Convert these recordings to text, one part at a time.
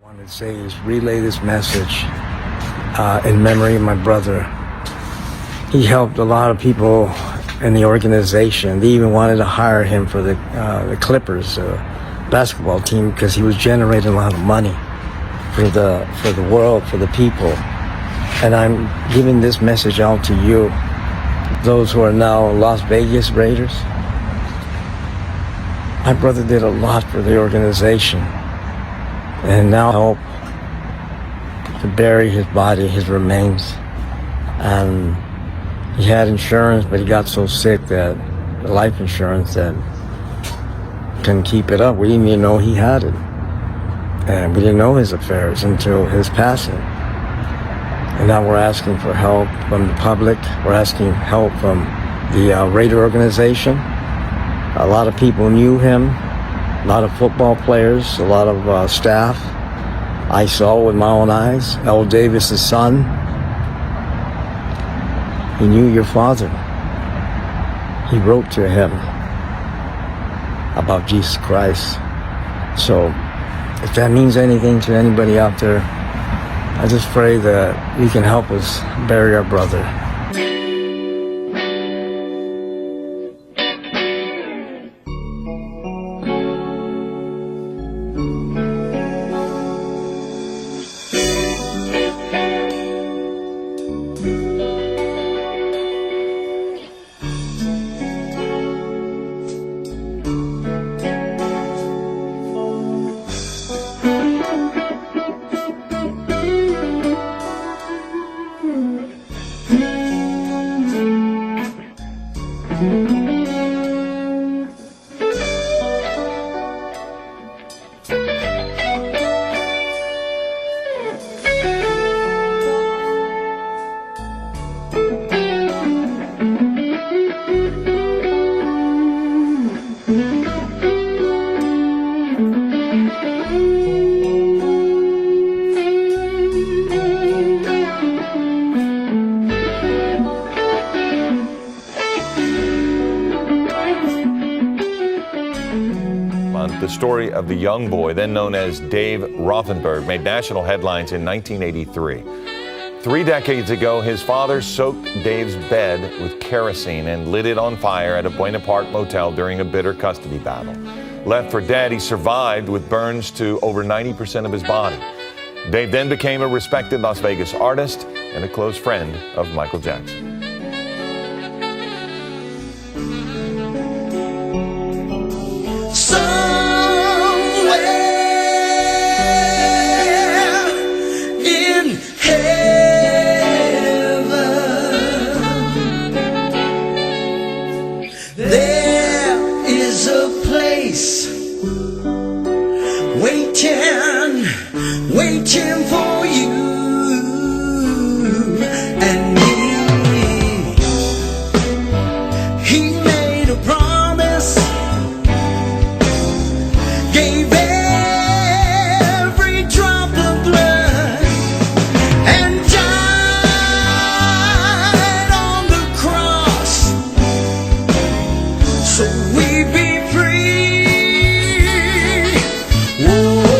I wanted to say is relay this message in memory of my brother. He helped a lot of people in the organization. They even wanted to hire him for the Clippers basketball team because he was generating a lot of money for the world, for the people. And I'm giving this message out to you, those who are now Las Vegas Raiders. My brother did a lot for the organization, and now help to bury his body, his remains. And he had insurance, but he got so sick that life insurance that couldn't keep it up. We didn't even know he had it, and we didn't know his affairs until his passing. And now we're asking for help from the public. We're asking help from the Raider organization. A lot of people knew him, a lot of football players, a lot of staff. I saw with my own eyes. L. Davis's son. He knew your father. He wrote to him about Jesus Christ. So if that means anything to anybody out there, I just pray that you can help us bury our brother. The story of the young boy, then known as Dave Rothenberg, made national headlines in 1983. 3 decades ago, his father soaked Dave's bed with kerosene and lit it on fire at a Buena Park motel during a bitter custody battle. Left for dead, he survived with burns to over 90% of his body. Dave then became a respected Las Vegas artist and a close friend of Michael Jackson. Waiting for you and me. He made a promise, gave every drop of blood, and died on the cross so we'd be free. Whoa.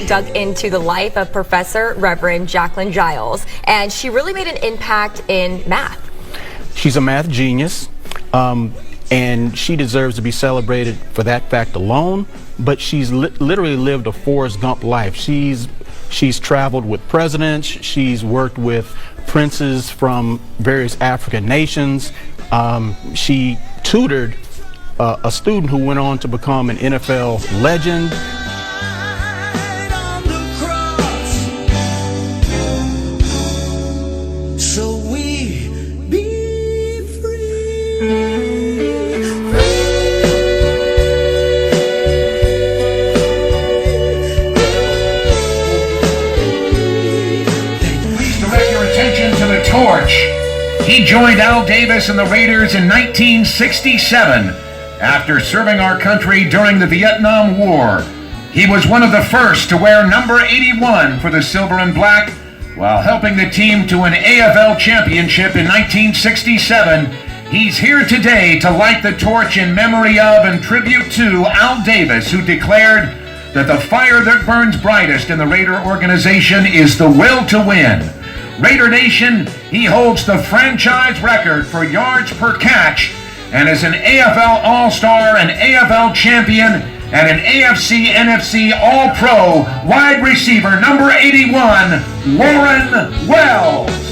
dug into the life of Professor Reverend Jacqueline Giles, and she really made an impact in math. She's a math genius, and she deserves to be celebrated for that fact alone, but she's literally lived a Forrest Gump life. She's traveled with presidents, she's worked with princes from various African nations. She tutored a student who went on to become an NFL legend. on the cross, so we be free. Please direct your attention to the torch. He joined Al Davis and the Raiders in 1967 after serving our country during the Vietnam War. He was one of the first to wear number 81 for the Silver and Black while helping the team to an AFL championship in 1967. He's here today to light the torch in memory of and tribute to Al Davis, who declared that the fire that burns brightest in the Raider organization is the will to win. Raider Nation, he holds the franchise record for yards per catch and is an AFL All-Star, an AFL champion, and an AFC NFC All-Pro wide receiver number 81, Warren Wells.